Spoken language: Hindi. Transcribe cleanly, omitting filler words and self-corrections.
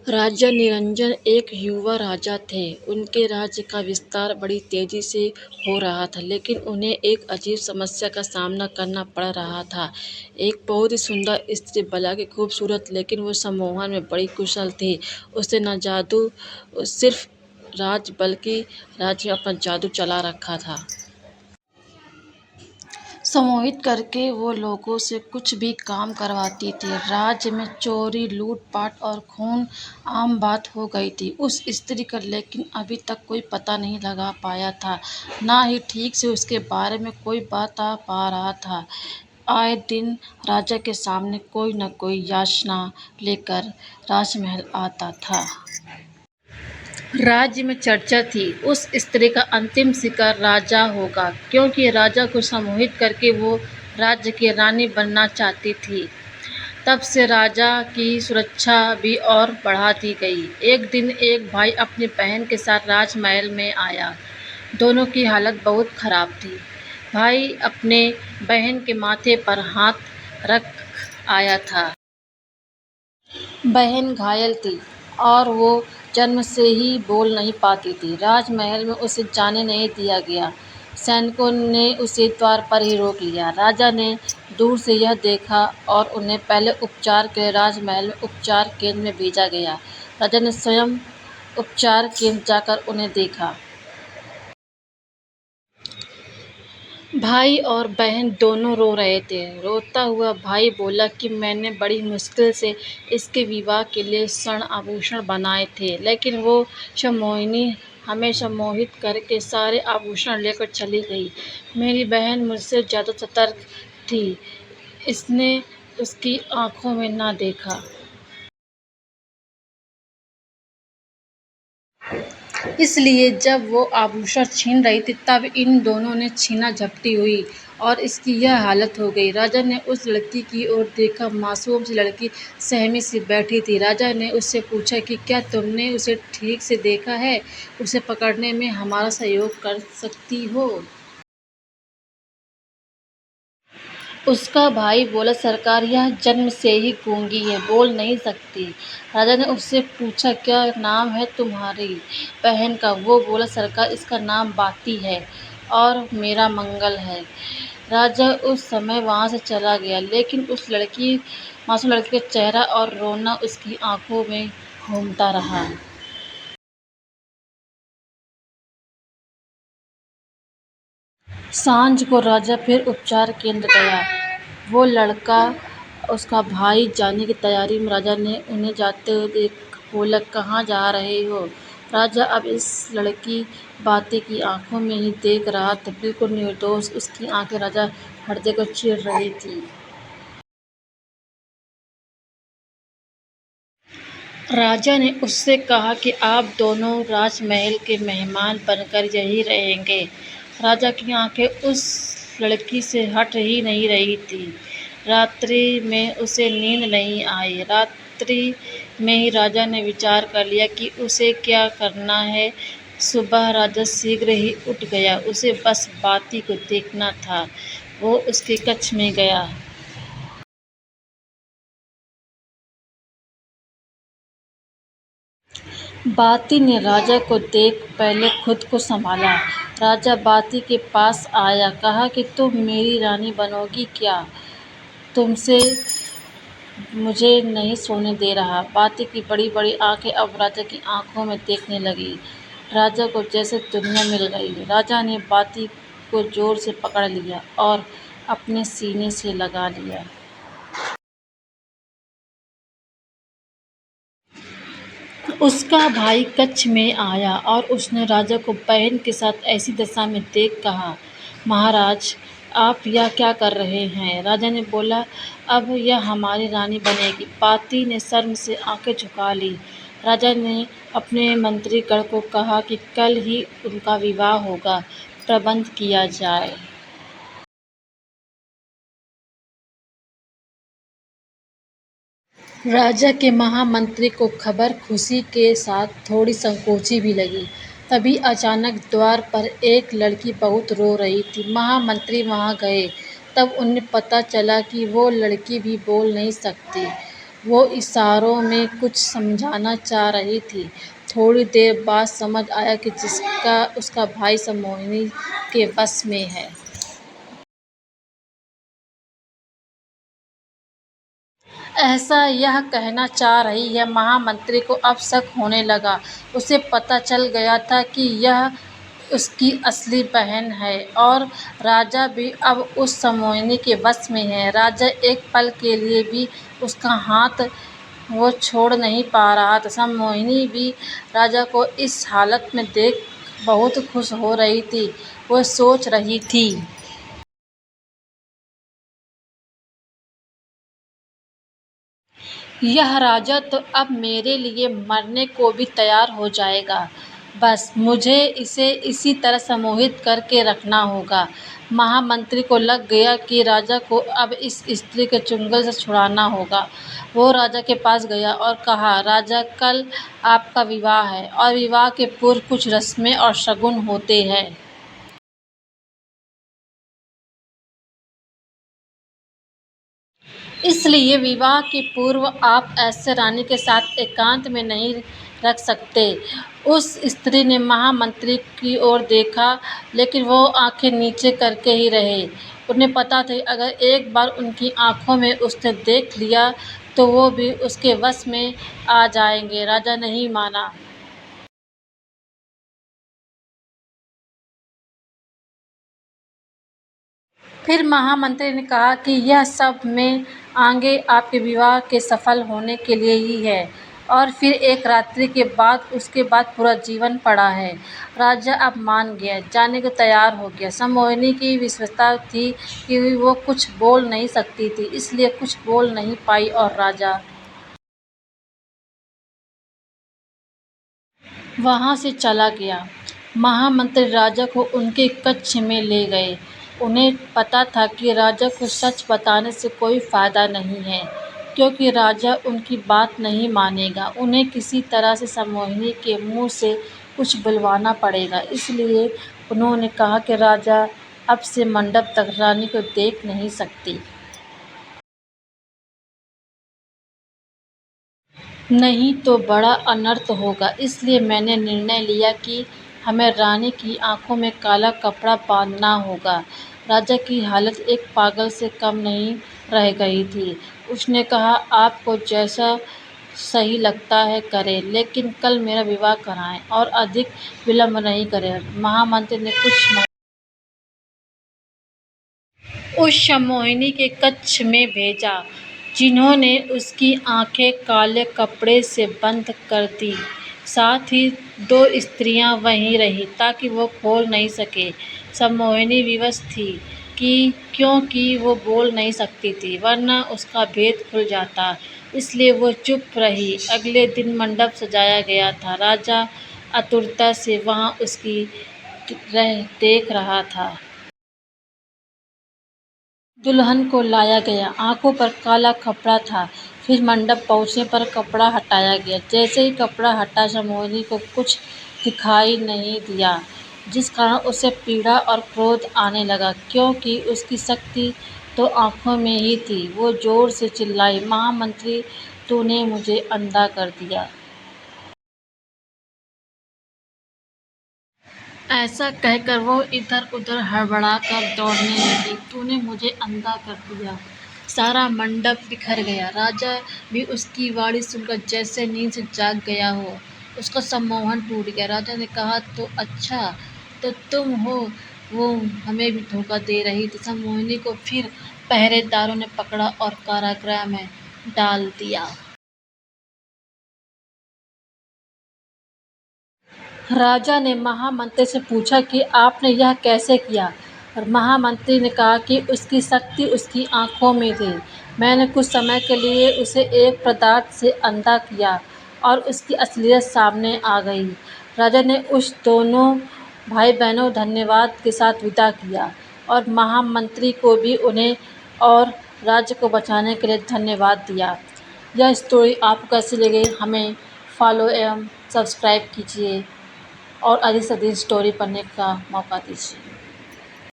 राजा निरंजन एक युवा राजा थे। उनके राज्य का विस्तार बड़ी तेजी से हो रहा था, लेकिन उन्हें एक अजीब समस्या का सामना करना पड़ रहा था। एक बहुत ही सुंदर स्त्री, हालांकि खूबसूरत, लेकिन वो सम्मोहन में बड़ी कुशल थी। उसने न जादू सिर्फ राज बल्कि राज्य में अपना जादू चला रखा था। सम्मोहित करके वो लोगों से कुछ भी काम करवाती थी। राज्य में चोरी, लूटपाट और खून आम बात हो गई थी उस स्त्री का, लेकिन अभी तक कोई पता नहीं लगा पाया था, ना ही ठीक से उसके बारे में कोई बता पा रहा था। आए दिन राजा के सामने कोई न कोई याचना लेकर राजमहल आता था। राज्य में चर्चा थी, उस स्त्री का अंतिम शिकार राजा होगा, क्योंकि राजा को सम्मोहित करके वो राज्य की रानी बनना चाहती थी। तब से राजा की सुरक्षा भी और बढ़ा दी गई। एक दिन एक भाई अपनी बहन के साथ राजमहल में आया। दोनों की हालत बहुत खराब थी। भाई अपने बहन के माथे पर हाथ रख आया था। बहन घायल थी और वो जन्म से ही बोल नहीं पाती थी। राजमहल में उसे जाने नहीं दिया गया। सैनिकों ने उसे द्वार पर ही रोक लिया। राजा ने दूर से यह देखा और उन्हें पहले उपचार के लिए राजमहल में उपचार केंद्र में भेजा गया। राजा ने स्वयं उपचार केंद्र जाकर उन्हें देखा। भाई और बहन दोनों रो रहे थे। रोता हुआ भाई बोला कि मैंने बड़ी मुश्किल से इसके विवाह के लिए स्वर्ण आभूषण बनाए थे, लेकिन वो सम्मोहिनी हमें सम्मोहित करके सारे आभूषण लेकर चली गई। मेरी बहन मुझसे ज़्यादा सतर्क थी, इसने उसकी आंखों में ना देखा। इसलिए जब वो आभूषण छीन रही थी, तब इन दोनों ने छीना झपटी हुई और इसकी यह हालत हो गई। राजा ने उस लड़की की ओर देखा। मासूम सी लड़की सहमी सी बैठी थी। राजा ने उससे पूछा कि क्या तुमने उसे ठीक से देखा है? उसे पकड़ने में हमारा सहयोग कर सकती हो? उसका भाई बोला, सरकार यह जन्म से ही गूंगी है, बोल नहीं सकती। राजा ने उससे पूछा, क्या नाम है तुम्हारी बहन का? वो बोला, सरकार इसका नाम बाती है और मेरा मंगल है। राजा उस समय वहां से चला गया, लेकिन उस लड़की मासूम लड़की का चेहरा और रोना उसकी आंखों में घूमता रहा। सांझ को राजा फिर उपचार केंद्र गया। वो लड़का, उसका भाई जाने की तैयारी में। राजा ने उन्हें जाते हुए देख बोला, कहाँ जा रहे हो? राजा अब इस लड़की बाती की आंखों में ही देख रहा था, बिल्कुल निर्दोष। उसकी आंखें राजा हृदय को चीर रही थी। राजा ने उससे कहा कि आप दोनों राजमहल के मेहमान बनकर यहीं रहेंगे। राजा की आंखें उस लड़की से हट ही नहीं रही थी। रात्रि में उसे नींद नहीं आई। रात्रि में ही राजा ने विचार कर लिया कि उसे क्या करना है। सुबह राजा शीघ्र ही उठ गया। उसे बस बाती को देखना था। वो उसके कक्ष में गया। बाती ने राजा को देख पहले खुद को संभाला। राजा बाती के पास आया, कहा कि तुम मेरी रानी बनोगी क्या? तुमसे मुझे नहीं सोने दे रहा। बाती की बड़ी बड़ी आंखें अब राजा की आंखों में देखने लगी। राजा को जैसे दुनिया मिल गई। राजा ने बाती को जोर से पकड़ लिया और अपने सीने से लगा लिया। उसका भाई कक्ष में आया और उसने राजा को बहन के साथ ऐसी दशा में देख कहा, महाराज आप यह क्या कर रहे हैं? राजा ने बोला, अब यह हमारी रानी बनेगी। बाती ने शर्म से आंखें झुका ली। राजा ने अपने मंत्रीगण को कहा कि कल ही उनका विवाह होगा, प्रबंध किया जाए। राजा के महामंत्री को खबर खुशी के साथ थोड़ी संकोची भी लगी। तभी अचानक द्वार पर एक लड़की बहुत रो रही थी। महामंत्री वहां गए। तब उन्हें पता चला कि वो लड़की भी बोल नहीं सकती। वो इशारों में कुछ समझाना चाह रही थी। थोड़ी देर बाद समझ आया कि जिसका उसका भाई सब मोहिनी के वश में है। ऐसा यह कहना चाह रही है। महामंत्री को अब शक होने लगा। उसे पता चल गया था कि यह उसकी असली बहन है और राजा भी अब उस समोहिनी के वश में है। राजा एक पल के लिए भी उसका हाथ वो छोड़ नहीं पा रहा था। समोहिनी भी राजा को इस हालत में देख बहुत खुश हो रही थी। वो सोच रही थी, यह राजा तो अब मेरे लिए मरने को भी तैयार हो जाएगा। बस मुझे इसे इसी तरह सम्मोहित करके रखना होगा। महामंत्री को लग गया कि राजा को अब इस स्त्री के चुंगल से छुड़ाना होगा। वो राजा के पास गया और कहा, राजा, कल आपका विवाह है और विवाह के पूर्व कुछ रस्में और शगुन होते हैं। इसलिए विवाह के पूर्व आप ऐसे रानी के साथ एकांत में नहीं रख सकते। उस स्त्री ने महामंत्री की ओर देखा, लेकिन वो आंखें नीचे करके ही रहे। उन्हें पता था अगर एक बार उनकी आंखों में उसने देख लिया तो वो भी उसके वश में आ जाएंगे। राजा नहीं माना। फिर महामंत्री ने कहा कि यह सब मैं आगे आपके विवाह के सफल होने के लिए ही है और फिर एक रात्रि के बाद उसके बाद पूरा जीवन पड़ा है। राजा अब मान गया, जाने को तैयार हो गया। सम्मोहिनी की विवशता थी कि वो कुछ बोल नहीं सकती थी, इसलिए कुछ बोल नहीं पाई और राजा वहाँ से चला गया। महामंत्री राजा को उनके कक्ष में ले गए। उन्हें पता था कि राजा को सच बताने से कोई फ़ायदा नहीं है, क्योंकि राजा उनकी बात नहीं मानेगा। उन्हें किसी तरह से सम्मोहिनी के मुँह से कुछ बुलवाना पड़ेगा। इसलिए उन्होंने कहा कि राजा अब से मंडप तक रानी को देख नहीं सकती। नहीं तो बड़ा अनर्थ होगा। इसलिए मैंने निर्णय लिया कि हमें रानी की आंखों में काला कपड़ा बांधना होगा। राजा की हालत एक पागल से कम नहीं रह गई थी। उसने कहा, आपको जैसा सही लगता है करें, लेकिन कल मेरा विवाह कराएं और अधिक विलंब नहीं करें। महामंत्री ने कुछ उस सम्मोहिनी के कक्ष में भेजा, जिन्होंने उसकी आंखें काले कपड़े से बंद कर दी। साथ ही दो स्त्रियां वहीं रहीं ताकि वो खोल नहीं सके। सम्मोहिनी विवश थी कि क्योंकि वो बोल नहीं सकती थी, वरना उसका भेद खुल जाता। इसलिए वो चुप रही। अगले दिन मंडप सजाया गया था। राजा आतुरता से वहां उसकी रह देख रहा था। दुल्हन को लाया गया। आंखों पर काला कपड़ा था। फिर मंडप पहुंचने पर कपड़ा हटाया गया। जैसे ही कपड़ा हटा, सम्मोहिनी को कुछ दिखाई नहीं दिया, जिस कारण उसे पीड़ा और क्रोध आने लगा, क्योंकि उसकी शक्ति तो आंखों में ही थी। वो जोर से चिल्लाई, महामंत्री, तूने मुझे अंधा कर दिया। ऐसा कहकर वो इधर-उधर हड़बड़ाकर दौड़ने लगी। तूने मुझे अंधा कर दिया। सारा मंडप बिखर गया। राजा भी उसकी वाणी सुनकर जैसे नींद से जाग गया हो। उसका सम्मोहन टूट गया। राजा ने कहा, तो अच्छा, तो तुम हो वो हमें भी धोखा दे रही थी। सम्मोहिनी को फिर पहरेदारों ने पकड़ा और कारागृह में डाल दिया। राजा ने महामंत्री से पूछा कि आपने यह कैसे किया? और महामंत्री ने कहा कि उसकी शक्ति उसकी आंखों में थी। मैंने कुछ समय के लिए उसे एक पदार्थ से अंधा किया और उसकी असलियत सामने आ गई। राजा ने उस दोनों भाई बहनों धन्यवाद के साथ विदा किया और महामंत्री को भी उन्हें और राज्य को बचाने के लिए धन्यवाद दिया। यह स्टोरी आपको कैसी लगी? हमें फॉलो एवं सब्सक्राइब कीजिए और अधिक से अधिक स्टोरी पढ़ने का मौका दीजिए।